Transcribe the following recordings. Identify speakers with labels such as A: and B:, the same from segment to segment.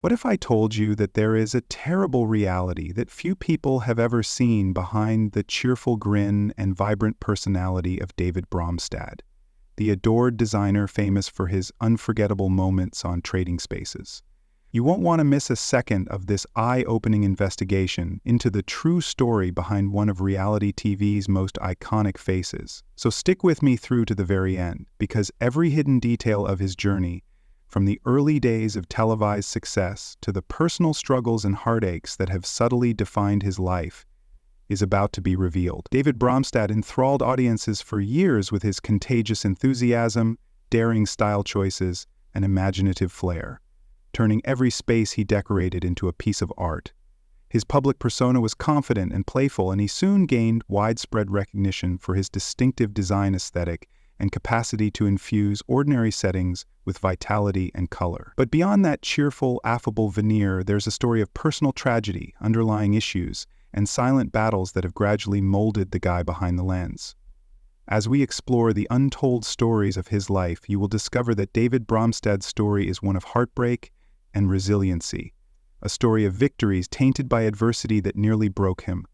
A: What if I told you that there is a terrible reality that few people have ever seen behind the cheerful grin and vibrant personality of David Bromstad, the adored designer famous for his unforgettable moments on trading spaces? You won't want to miss a second of this eye-opening investigation into the true story behind one of reality TV's most iconic faces. So stick with me through to the very end, because every hidden detail of his journey, from the early days of televised success to the personal struggles and heartaches that have subtly defined his life, is about to be revealed. David Bromstad enthralled audiences for years with his contagious enthusiasm, daring style choices, and imaginative flair, turning every space he decorated into a piece of art. His public persona was confident and playful, and he soon gained widespread recognition for his distinctive design aesthetic and capacity to infuse ordinary settings with vitality and color. But beyond that cheerful, affable veneer, there's a story of personal tragedy, underlying issues, and silent battles that have gradually molded the guy behind the lens. As we explore the untold stories of his life, you will discover that David Bromstad's story is one of heartbreak and resiliency, a story of victories tainted by adversity that nearly broke him,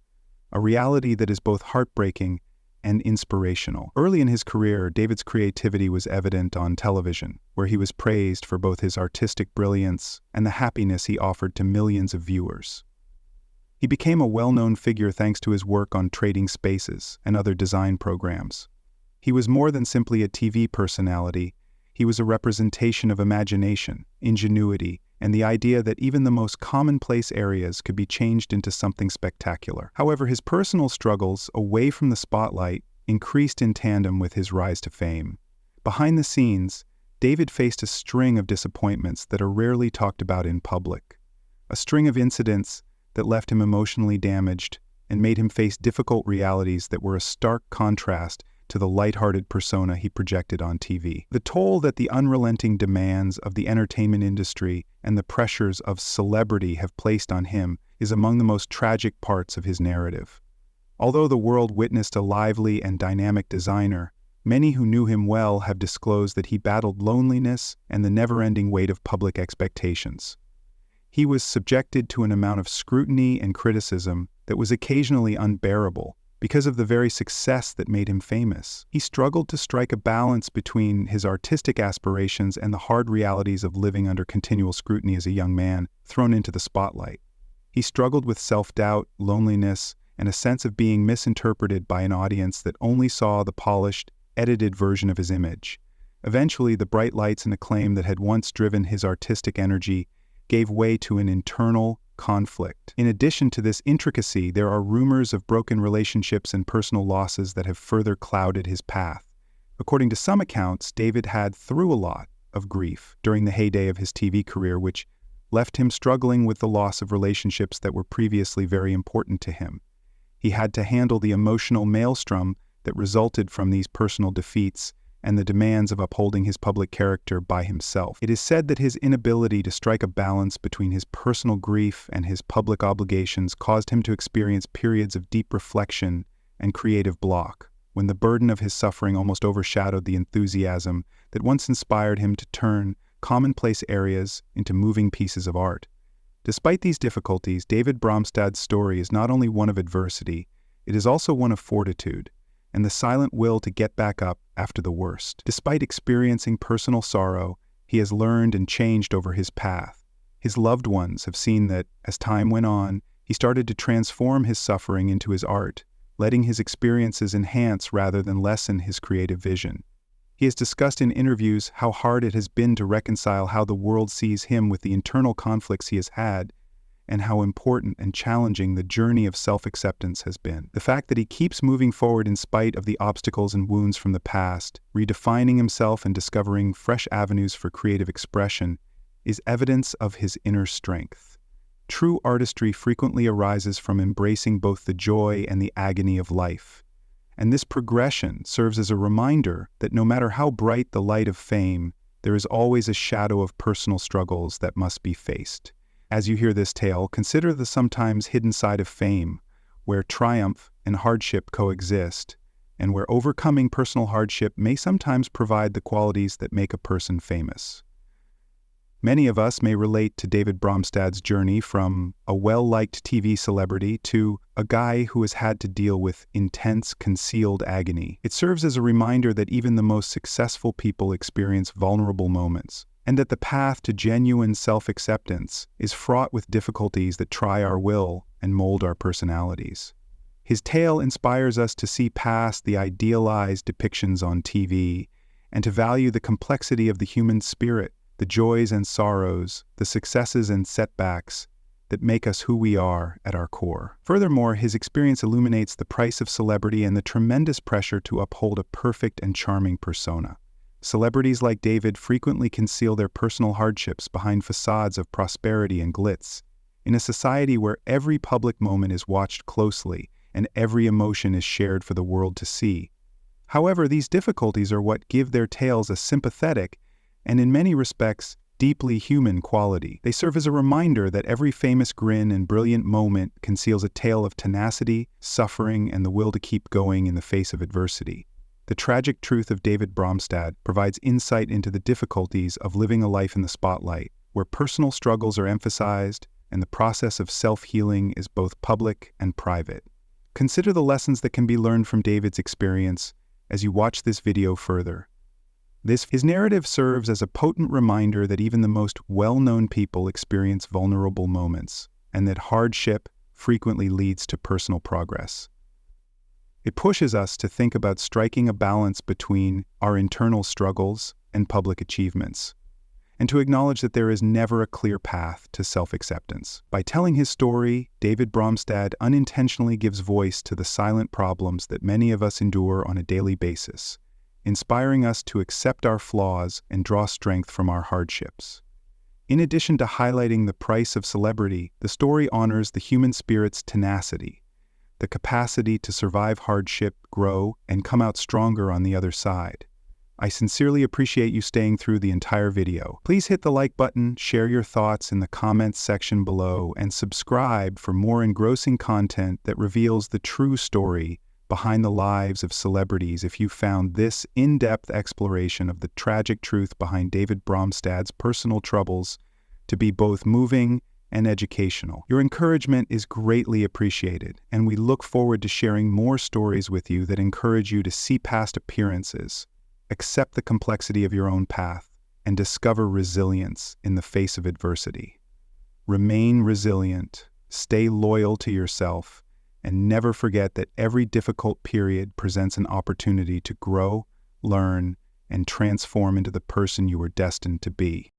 A: a reality that is both heartbreaking and inspirational. Early in his career, David's creativity was evident on television, where he was praised for both his artistic brilliance and the happiness he offered to millions of viewers. He became a well-known figure thanks to his work on trading spaces and other design programs. He was more than simply a TV personality. He was a representation of imagination, ingenuity, and the idea that even the most commonplace areas could be changed into something spectacular. However, his personal struggles away from the spotlight increased in tandem with his rise to fame. Behind the scenes, David faced a string of disappointments that are rarely talked about in public, a string of incidents that left him emotionally damaged and made him face difficult realities that were a stark contrast to the lighthearted persona he projected on TV. The toll that the unrelenting demands of the entertainment industry and the pressures of celebrity have placed on him is among the most tragic parts of his narrative. Although the world witnessed a lively and dynamic designer, many who knew him well have disclosed that he battled loneliness and the never-ending weight of public expectations. He was subjected to an amount of scrutiny and criticism that was occasionally unbearable, because of the very success that made him famous. He struggled to strike a balance between his artistic aspirations and the hard realities of living under continual scrutiny as a young man thrown into the spotlight. He struggled with self-doubt, loneliness, and a sense of being misinterpreted by an audience that only saw the polished, edited version of his image. Eventually, the bright lights and acclaim that had once driven his artistic energy gave way to an internal conflict. In addition to this intricacy, there are rumors of broken relationships and personal losses that have further clouded his path. According to some accounts, David had through a lot of grief during the heyday of his TV career, which left him struggling with the loss of relationships that were previously very important to him. He had to handle the emotional maelstrom that resulted from these personal defeats and the demands of upholding his public character by himself. It is said that his inability to strike a balance between his personal grief and his public obligations caused him to experience periods of deep reflection and creative block, when the burden of his suffering almost overshadowed the enthusiasm that once inspired him to turn commonplace areas into moving pieces of art. Despite these difficulties, David Bromstad's story is not only one of adversity, it is also one of fortitude and the silent will to get back up after the worst. Despite experiencing personal sorrow, he has learned and changed over his path. His loved ones have seen that, as time went on, he started to transform his suffering into his art, letting his experiences enhance rather than lessen his creative vision. He has discussed in interviews how hard it has been to reconcile how the world sees him with the internal conflicts he has had, and how important and challenging the journey of self-acceptance has been. The fact that he keeps moving forward in spite of the obstacles and wounds from the past, redefining himself and discovering fresh avenues for creative expression, is evidence of his inner strength. True artistry frequently arises from embracing both the joy and the agony of life. And this progression serves as a reminder that no matter how bright the light of fame, there is always a shadow of personal struggles that must be faced. As you hear this tale, consider the sometimes hidden side of fame, where triumph and hardship coexist, and where overcoming personal hardship may sometimes provide the qualities that make a person famous. Many of us may relate to David Bromstad's journey from a well-liked TV celebrity to a guy who has had to deal with intense, concealed agony. It serves as a reminder that even the most successful people experience vulnerable moments, and that the path to genuine self-acceptance is fraught with difficulties that try our will and mold our personalities. His tale inspires us to see past the idealized depictions on TV and to value the complexity of the human spirit, the joys and sorrows, the successes and setbacks that make us who we are at our core. Furthermore, his experience illuminates the price of celebrity and the tremendous pressure to uphold a perfect and charming persona. Celebrities like David frequently conceal their personal hardships behind facades of prosperity and glitz. In a society where every public moment is watched closely and every emotion is shared for the world to see. However, these difficulties are what give their tales a sympathetic and in many respects, deeply human quality. They serve as a reminder that every famous grin and brilliant moment conceals a tale of tenacity, suffering, and the will to keep going in the face of adversity. The tragic truth of David Bromstad provides insight into the difficulties of living a life in the spotlight, where personal struggles are emphasized and the process of self-healing is both public and private. Consider the lessons that can be learned from David's experience as you watch this video further. His narrative serves as a potent reminder that even the most well-known people experience vulnerable moments, and that hardship frequently leads to personal progress. It pushes us to think about striking a balance between our internal struggles and public achievements, and to acknowledge that there is never a clear path to self-acceptance. By telling his story, David Bromstad unintentionally gives voice to the silent problems that many of us endure on a daily basis, inspiring us to accept our flaws and draw strength from our hardships. In addition to highlighting the price of celebrity, the story honors the human spirit's tenacity, the capacity to survive hardship, grow, and come out stronger on the other side. I sincerely appreciate you staying through the entire video. Please hit the like button, share your thoughts in the comments section below, and subscribe for more engrossing content that reveals the true story behind the lives of celebrities. If you found this in-depth exploration of the tragic truth behind David Bromstad's personal troubles to be both moving and educational, your encouragement is greatly appreciated, and we look forward to sharing more stories with you that encourage you to see past appearances, accept the complexity of your own path, and discover resilience in the face of adversity. Remain resilient, stay loyal to yourself, and never forget that every difficult period presents an opportunity to grow, learn, and transform into the person you were destined to be.